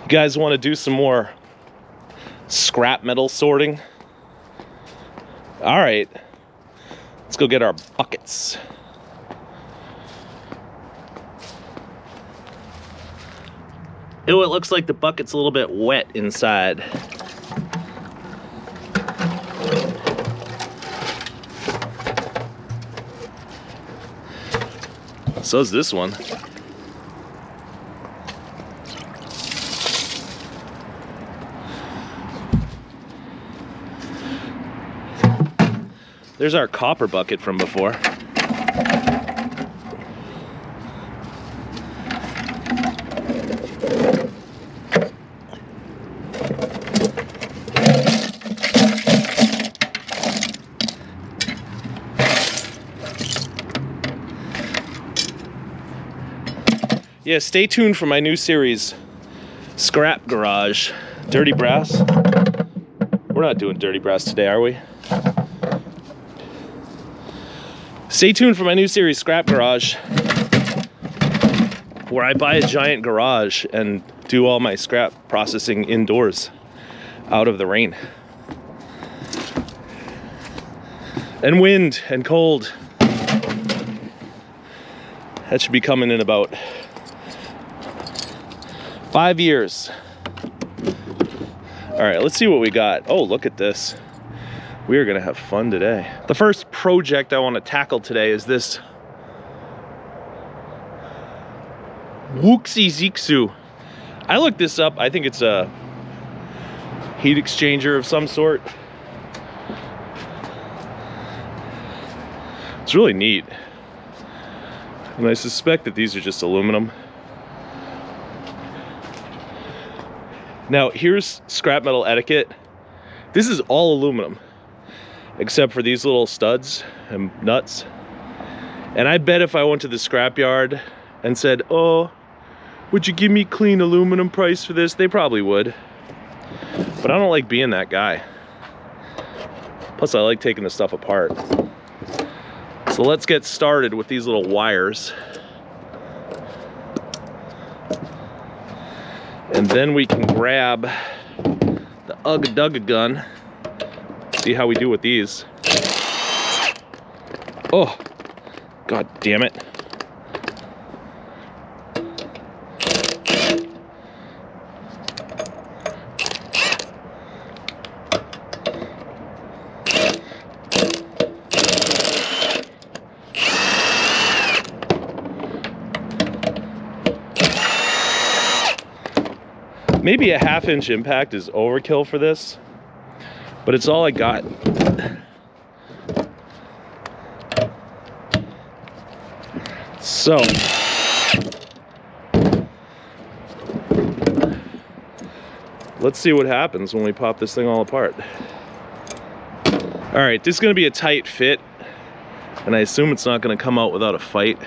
You guys want to do some more scrap metal sorting? All right, let's go get our buckets. Oh, it looks like the bucket's a little bit wet inside. So's this one. There's our copper bucket from before. Yeah, stay tuned for my new series, Scrap Garage, Dirty Brass. We're not doing Dirty Brass today, are we? Stay tuned for my new series, Scrap Garage, where I buy a giant garage and do all my scrap processing indoors, out of the rain. And wind and cold. That should be coming in about 5 years. All right, let's see what we got. Oh, look at this. We are gonna have fun today. The first project I want to tackle today is this Wuxi Zixu. I looked this up. I think it's a heat exchanger of some sort. It's really neat. And I suspect that these are just aluminum. Now, here's scrap metal etiquette. This is all aluminum, except for these little studs and nuts. And I bet if I went to the scrapyard and said, oh, would you give me clean aluminum price for this? They probably would. But I don't like being that guy. Plus, I like taking the stuff apart. So let's get started with these little wires. And then we can grab the Ugga Dugga gun. See how we do with these. Oh, god damn it. Maybe a 1/2 inch impact is overkill for this, but it's all I got. So, let's see what happens when we pop this thing all apart. All right, this is gonna be a tight fit, and I assume it's not gonna come out without a fight,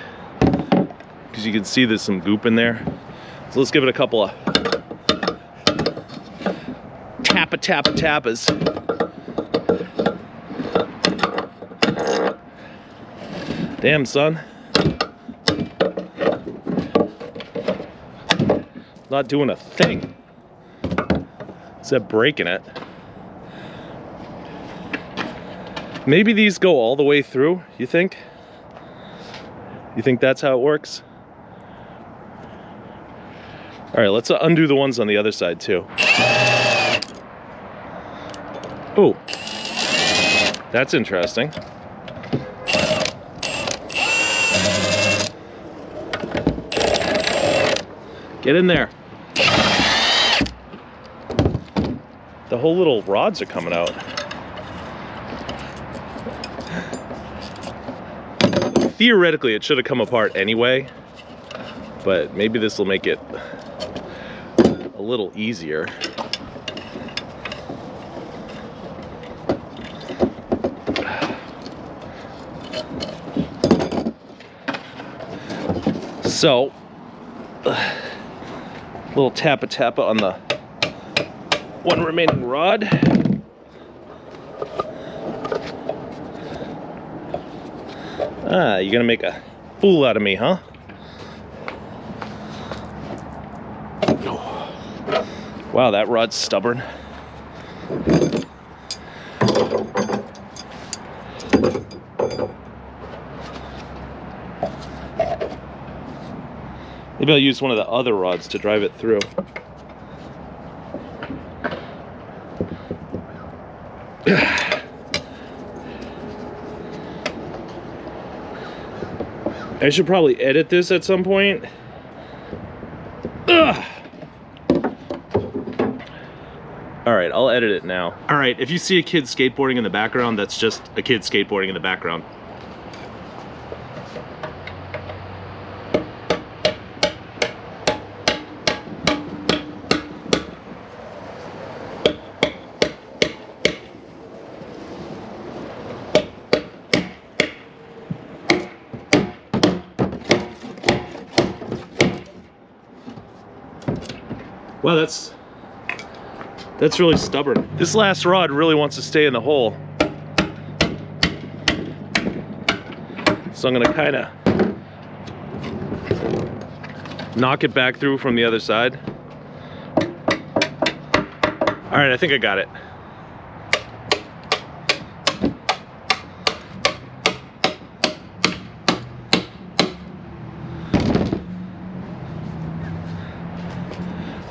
because you can see there's some goop in there. So let's give it a couple of tappas. Damn, son. Not doing a thing except breaking it. Maybe these go all the way through, you think? You think that's how it works? All right, let's undo the ones on the other side too. Oh, that's interesting. Get in there. The whole little rods are coming out. Theoretically, it should have come apart anyway, but maybe this will make it a little easier. So, little tappa on the one remaining rod. Ah, you're gonna make a fool out of me, huh? Wow, that rod's stubborn. Maybe I'll use one of the other rods to drive it through. I should probably edit this at some point. Ugh. All right, I'll edit it now. All right, if you see a kid skateboarding in the background, that's just a kid skateboarding in the background. Wow, that's really stubborn. This last rod really wants to stay in the hole. So I'm gonna kind of knock it back through from the other side. All right, I think I got it.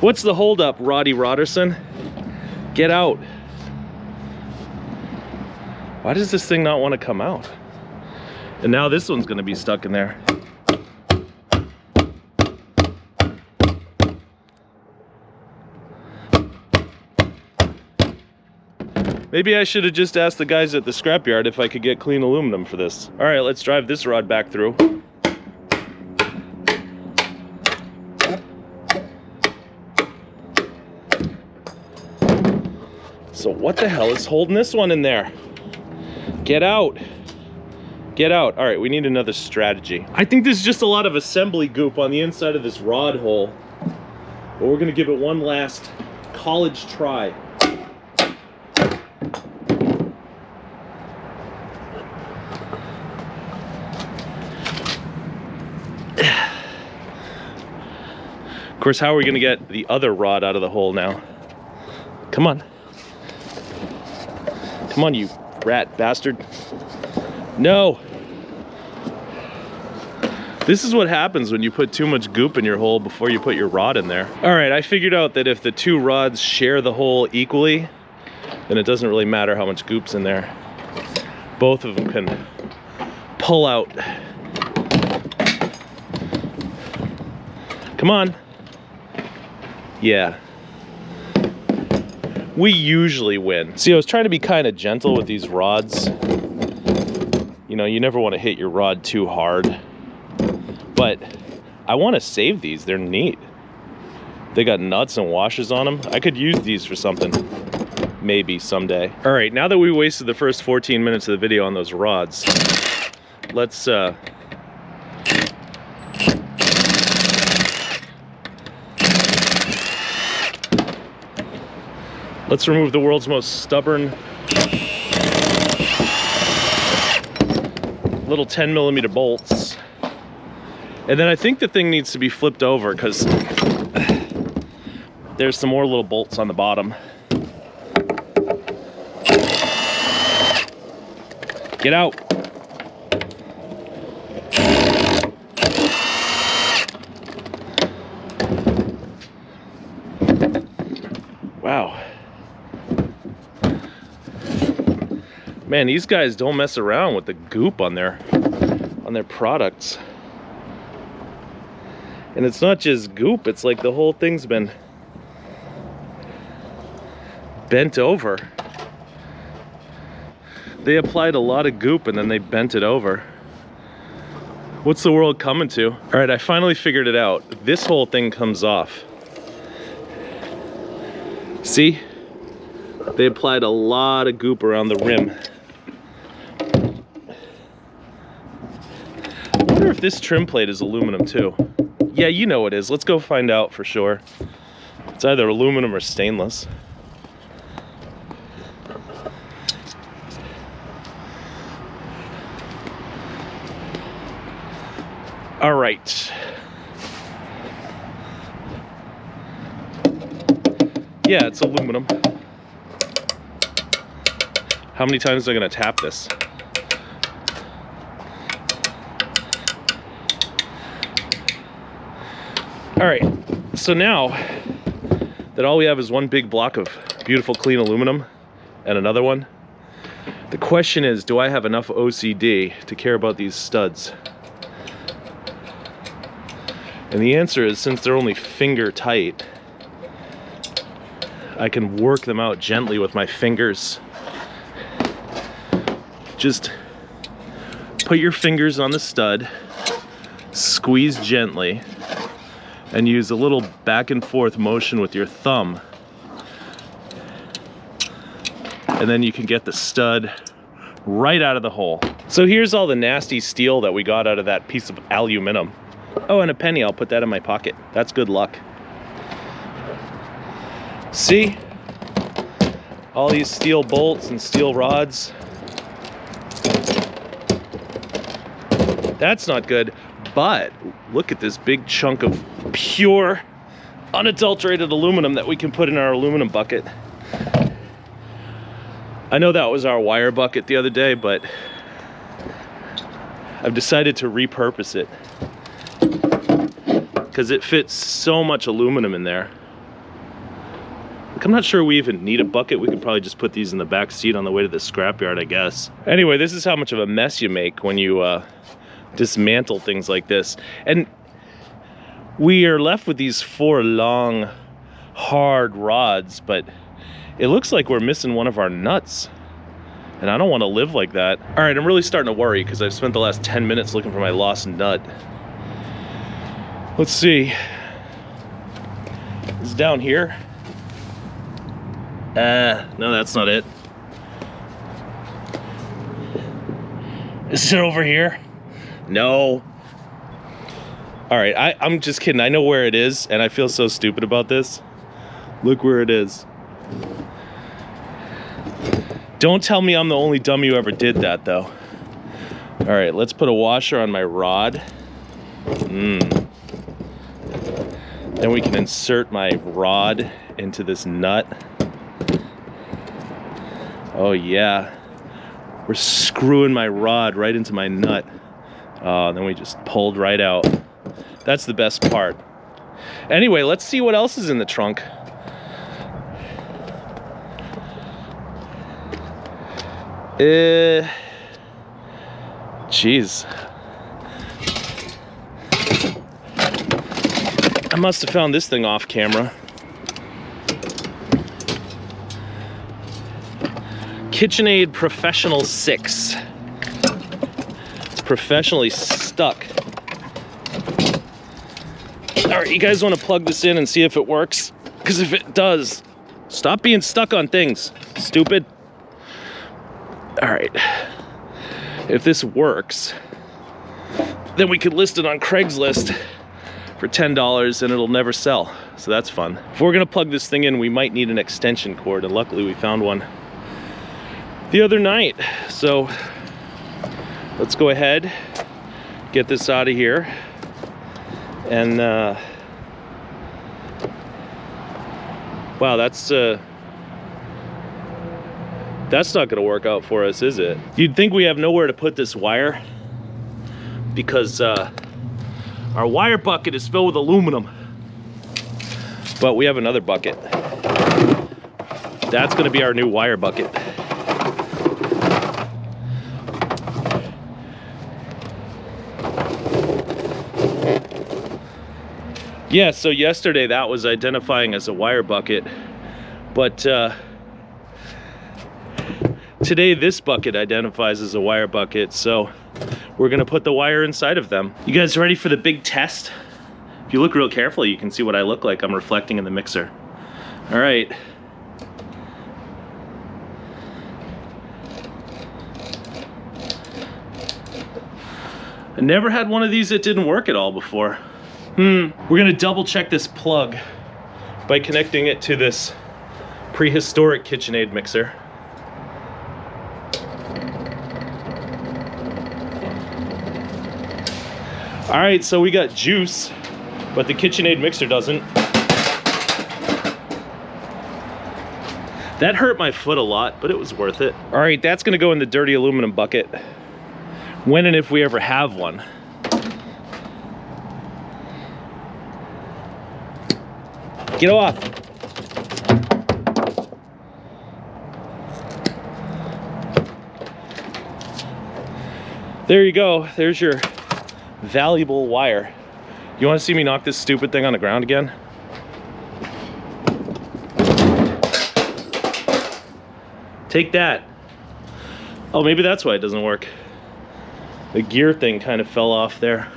What's the holdup, Roddy Roderson? Get out. Why does this thing not want to come out? And now this one's going to be stuck in there. Maybe I should have just asked the guys at the scrapyard if I could get clean aluminum for this. All right, let's drive this rod back through. So what the hell is holding this one in there? Get out. Get out. All right, we need another strategy. I think there's just a lot of assembly goop on the inside of this rod hole. But we're gonna give it one last college try. Of course, how are we gonna get the other rod out of the hole now? Come on. Come on, you rat bastard. No. This is what happens when you put too much goop in your hole before you put your rod in there. All right, I figured out that if the two rods share the hole equally, then it doesn't really matter how much goop's in there. Both of them can pull out. Come on. Yeah. We usually win. See, I was trying to be kind of gentle with these rods. You know, you never want to hit your rod too hard. But I want to save these. They're neat. They got nuts and washers on them. I could use these for something. Maybe someday. All right, now that we wasted the first 14 minutes of the video on those rods, let's remove the world's most stubborn little 10mm bolts. And then I think the thing needs to be flipped over because there's some more little bolts on the bottom. Get out. Wow. Man, these guys don't mess around with the goop on their products. And it's not just goop, it's like the whole thing's been bent over. They applied a lot of goop and then they bent it over. What's the world coming to? All right, I finally figured it out. This whole thing comes off. See? They applied a lot of goop around the rim. I wonder if this trim plate is aluminum too. Yeah, you know it is. Let's go find out for sure. It's either aluminum or stainless. All right. Yeah, it's aluminum. How many times am I gonna tap this? All right, so now that all we have is one big block of beautiful clean aluminum and another one, the question is, do I have enough OCD to care about these studs? And the answer is, since they're only finger tight, I can work them out gently with my fingers. Just put your fingers on the stud, squeeze gently, and use a little back and forth motion with your thumb. And then you can get the stud right out of the hole. So here's all the nasty steel that we got out of that piece of aluminum. Oh, and a penny, I'll put that in my pocket. That's good luck. See? All these steel bolts and steel rods. That's not good, but look at this big chunk of pure, unadulterated aluminum that we can put in our aluminum bucket. I know that was our wire bucket the other day, but I've decided to repurpose it because it fits so much aluminum in there. Like, I'm not sure we even need a bucket. We could probably just put these in the back seat on the way to the scrapyard, I guess. Anyway, this is how much of a mess you make when you dismantle things like this. And we are left with these 4 long, hard rods, but it looks like we're missing one of our nuts. And I don't want to live like that. All right, I'm really starting to worry because I've spent the last 10 minutes looking for my lost nut. Let's see. It's down here. No, that's not it. Is it over here? No. All right, I'm just kidding. I know where it is, and I feel so stupid about this. Look where it is. Don't tell me I'm the only dummy who ever did that, though. All right, let's put a washer on my rod. Then we can insert my rod into this nut. Oh yeah. We're screwing my rod right into my nut. Then we just pulled right out. That's the best part. Anyway, let's see what else is in the trunk. Jeez. I must have found this thing off camera. KitchenAid Professional 6. It's professionally stuck. All right, you guys want to plug this in and see if it works? Because if it does, stop being stuck on things, stupid. All right, if this works, then we could list it on Craigslist for $10 and it'll never sell. So that's fun. If we're gonna plug this thing in, we might need an extension cord, and luckily we found one the other night. So let's go ahead, get this out of here, and wow, that's not gonna work out for us, is it? You'd think we have nowhere to put this wire because our wire bucket is filled with aluminum. But we have another bucket. That's gonna be our new wire bucket. Yeah, so yesterday that was identifying as a wire bucket, but today this bucket identifies as a wire bucket, so we're gonna put the wire inside of them. You guys ready for the big test? If you look real carefully, you can see what I look like. I'm reflecting in the mixer. All right. I never had one of these that didn't work at all before. We're gonna double check this plug by connecting it to this prehistoric KitchenAid mixer. All right, so we got juice, but the KitchenAid mixer doesn't. That hurt my foot a lot, but it was worth it. All right, that's gonna go in the dirty aluminum bucket. When and if we ever have one. Get off. There you go, there's your valuable wire. You wanna see me knock this stupid thing on the ground again? Take that. Oh, maybe that's why it doesn't work. The gear thing kind of fell off there.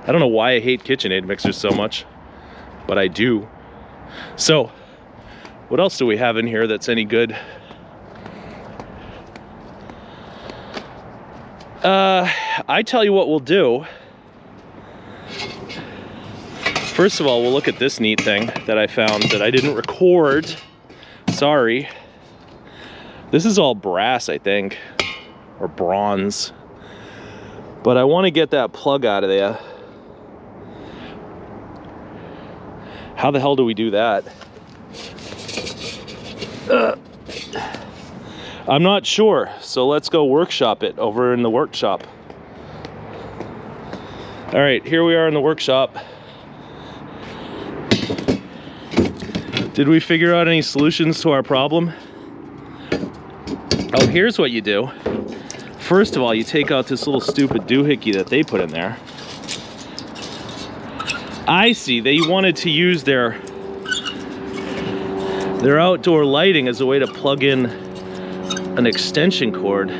I don't know why I hate KitchenAid mixers so much, but I do. So, what else do we have in here that's any good? I tell you what we'll do. First of all, we'll look at this neat thing that I found that I didn't record. Sorry. This is all brass, I think, or bronze. But I want to get that plug out of there. How the hell do we do that? I'm not sure, so let's go workshop it over in the workshop. All right, here we are in the workshop. Did we figure out any solutions to our problem? Oh, here's what you do. First of all, you take out this little stupid doohickey that they put in there. I see, they wanted to use their outdoor lighting as a way to plug in an extension cord.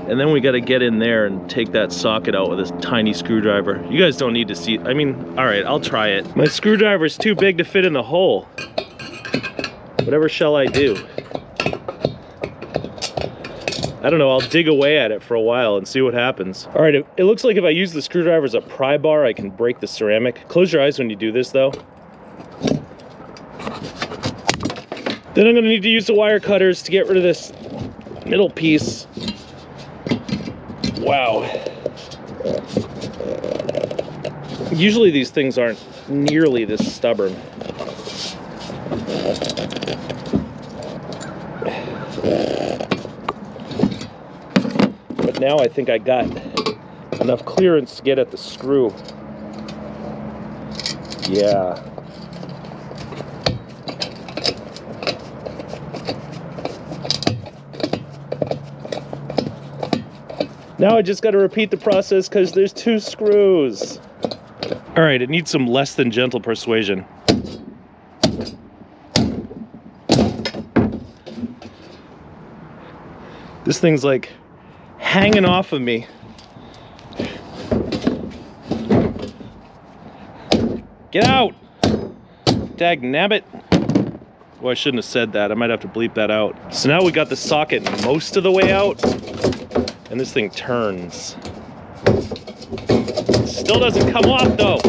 And then we got to get in there and take that socket out with a tiny screwdriver. You guys don't need to see, I mean, all right, I'll try it. My screwdriver's too big to fit in the hole. Whatever shall I do? I don't know, I'll dig away at it for a while and see what happens. All right, it looks like if I use the screwdriver as a pry bar, I can break the ceramic. Close your eyes when you do this though. Then I'm gonna need to use the wire cutters to get rid of this middle piece. Wow. Usually these things aren't nearly this stubborn. But now I think I got enough clearance to get at the screw. Yeah. Now I just got to repeat the process because there's 2 screws. All right, it needs some less than gentle persuasion. This thing's like hanging off of me. Get out! Dagnabbit. Oh, I shouldn't have said that. I might have to bleep that out. So now we got the socket most of the way out. And this thing turns. Still doesn't come off though.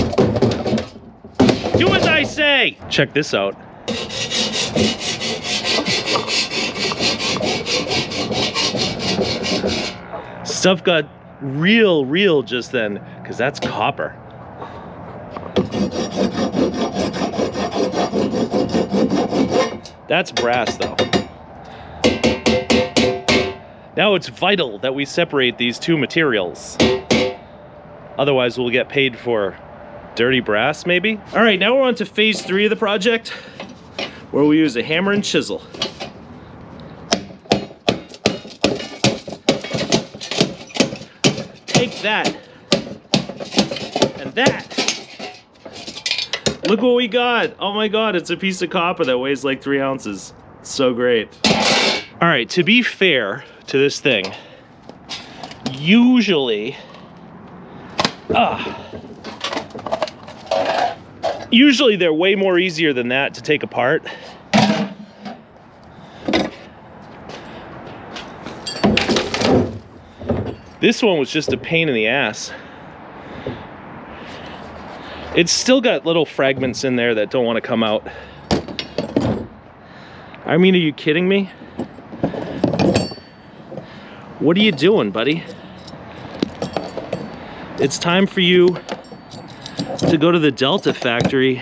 Do as I say! Check this out. Stuff got real just then, because that's copper. That's brass though. Now it's vital that we separate these 2 materials. Otherwise we'll get paid for dirty brass maybe? All right, now we're on to phase 3 of the project, where we use a hammer and chisel. Take that, and that. Look what we got. Oh my God, it's a piece of copper that weighs like 3 ounces. So great. All right, to be fair to this thing, usually they're way more easier than that to take apart. This one was just a pain in the ass. It's still got little fragments in there that don't want to come out. I mean, are you kidding me? What are you doing, buddy? It's time for you to go to the Delta factory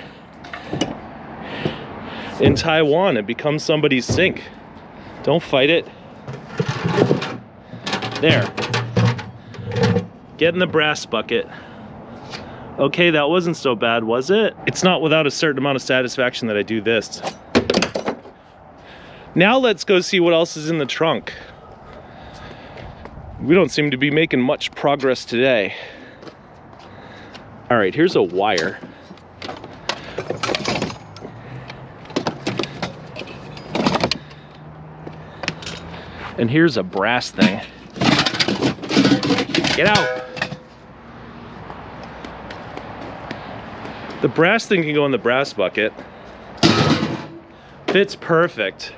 in Taiwan and become somebody's sink. Don't fight it. There. Get in the brass bucket. Okay, that wasn't so bad, was it? It's not without a certain amount of satisfaction that I do this. Now let's go see what else is in the trunk. We don't seem to be making much progress today. All right, here's a wire. And here's a brass thing. Get out. The brass thing can go in the brass bucket. Fits perfect.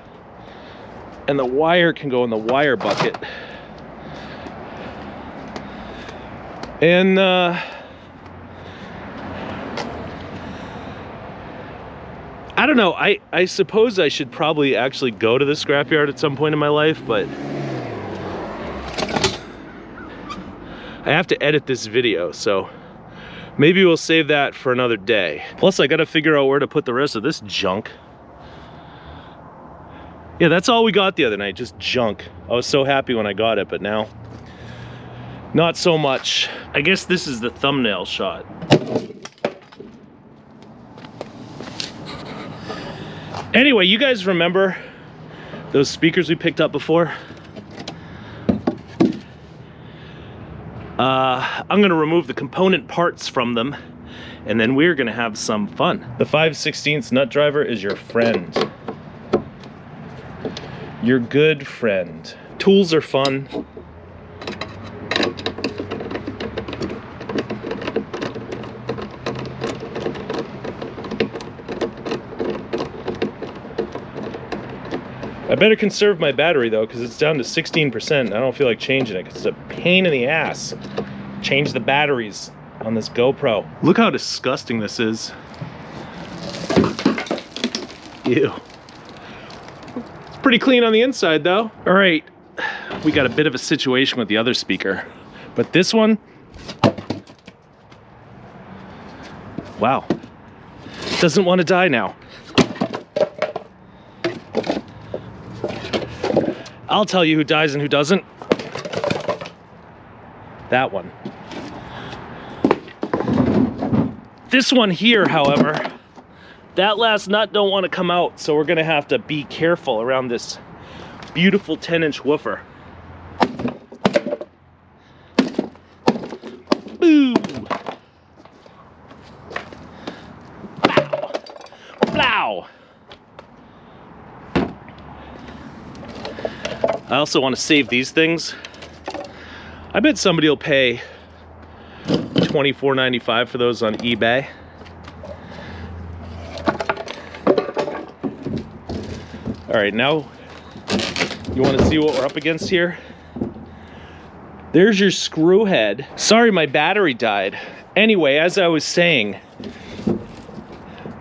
And the wire can go in the wire bucket. And I don't know, I suppose I should probably actually go to the scrapyard at some point in my life, but I have to edit this video, so maybe we'll save that for another day. Plus, I gotta figure out where to put the rest of this junk. Yeah, that's all we got the other night, just junk. I was so happy when I got it, but now, not so much. I guess this is the thumbnail shot. Anyway, you guys remember those speakers we picked up before? I'm gonna remove the component parts from them, and then we're gonna have some fun. The 5/16 nut driver is your friend. Your good friend. Tools are fun. I better conserve my battery though, because it's down to 16%. I don't feel like changing it, 'cause it's a pain in the ass. Change the batteries on this GoPro. Look how disgusting this is. Ew. It's pretty clean on the inside though. All right, we got a bit of a situation with the other speaker, but this one, wow, doesn't want to die now. I'll tell you who dies and who doesn't. That one. This one here, however, that last nut don't want to come out, so we're gonna have to be careful around this beautiful 10-inch woofer. Boo! Blow! Blow! I also want to save these things. I bet somebody will pay $24.95 for those on eBay. All right, now you want to see what we're up against here? There's your screw head. Sorry, my battery died. Anyway, as I was saying,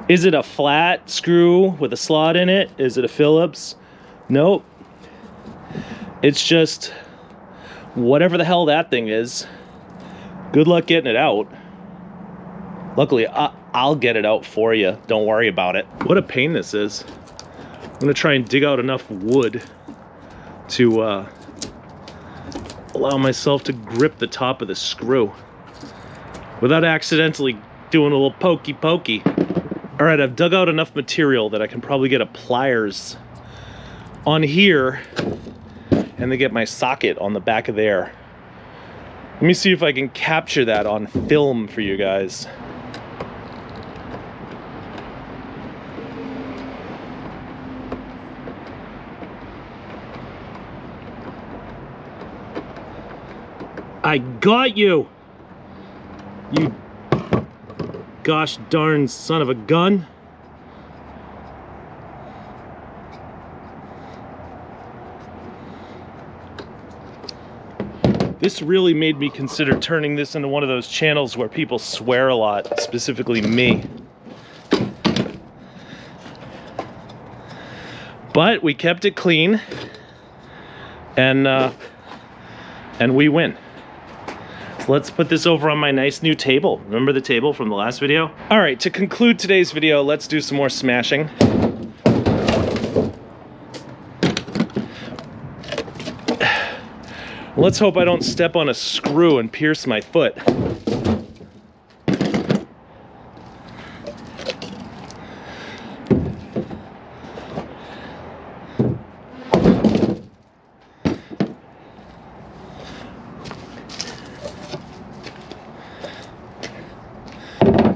is it a flat screw with a slot in it? Is it a Phillips? Nope. It's just whatever the hell that thing is. Good luck getting it out. Luckily, I'll get it out for you. Don't worry about it. What a pain this is. I'm gonna try and dig out enough wood to allow myself to grip the top of the screw without accidentally doing a little pokey pokey. All right, I've dug out enough material that I can probably get a pliers on here and then get my socket on the back of there. Let me see if I can capture that on film for you guys. I got you! You gosh darn son of a gun. This really made me consider turning this into one of those channels where people swear a lot, specifically me. But we kept it clean, and we win. So let's put this over on my nice new table. Remember the table from the last video? All right, to conclude today's video, let's do some more smashing. Let's hope I don't step on a screw and pierce my foot.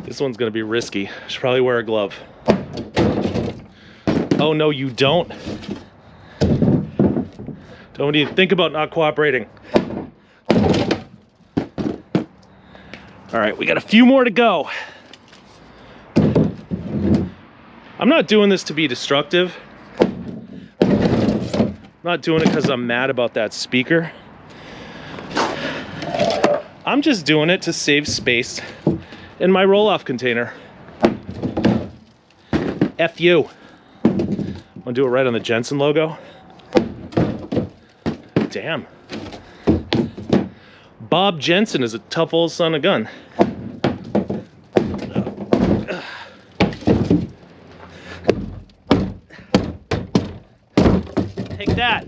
This one's gonna be risky. I should probably wear a glove. Oh no, you don't. Don't even think about not cooperating. All right, we got a few more to go. I'm not doing this to be destructive. I'm not doing it because I'm mad about that speaker. I'm just doing it to save space in my roll-off container. F you. Wanna do it right on the Jensen logo? Damn. Bob Jensen is a tough old son of a gun. Take that.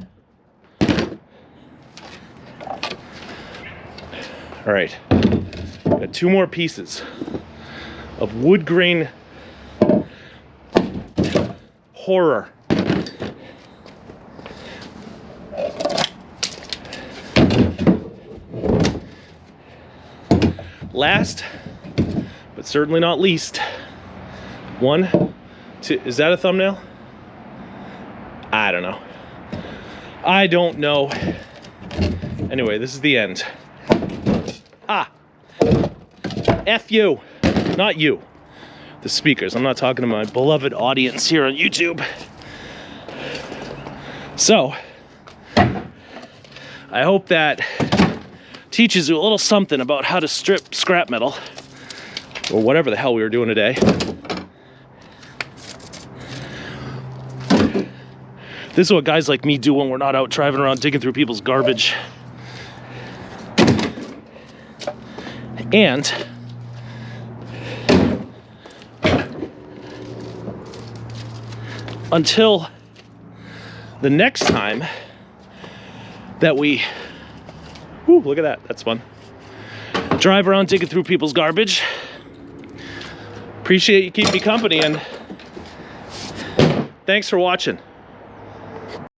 All right, got 2 more pieces of wood grain horror. Last, but certainly not least, 1, 2, is that a thumbnail? I don't know. I don't know. Anyway, this is the end. Ah, F you, not you, the speakers. I'm not talking to my beloved audience here on YouTube. So, I hope that teaches you a little something about how to strip scrap metal, or whatever the hell we were doing today. This is what guys like me do when we're not out driving around digging through people's garbage. And until the next time that we, whew, look at that, that's fun, drive around digging through people's garbage, appreciate you keeping me company, and thanks for watching.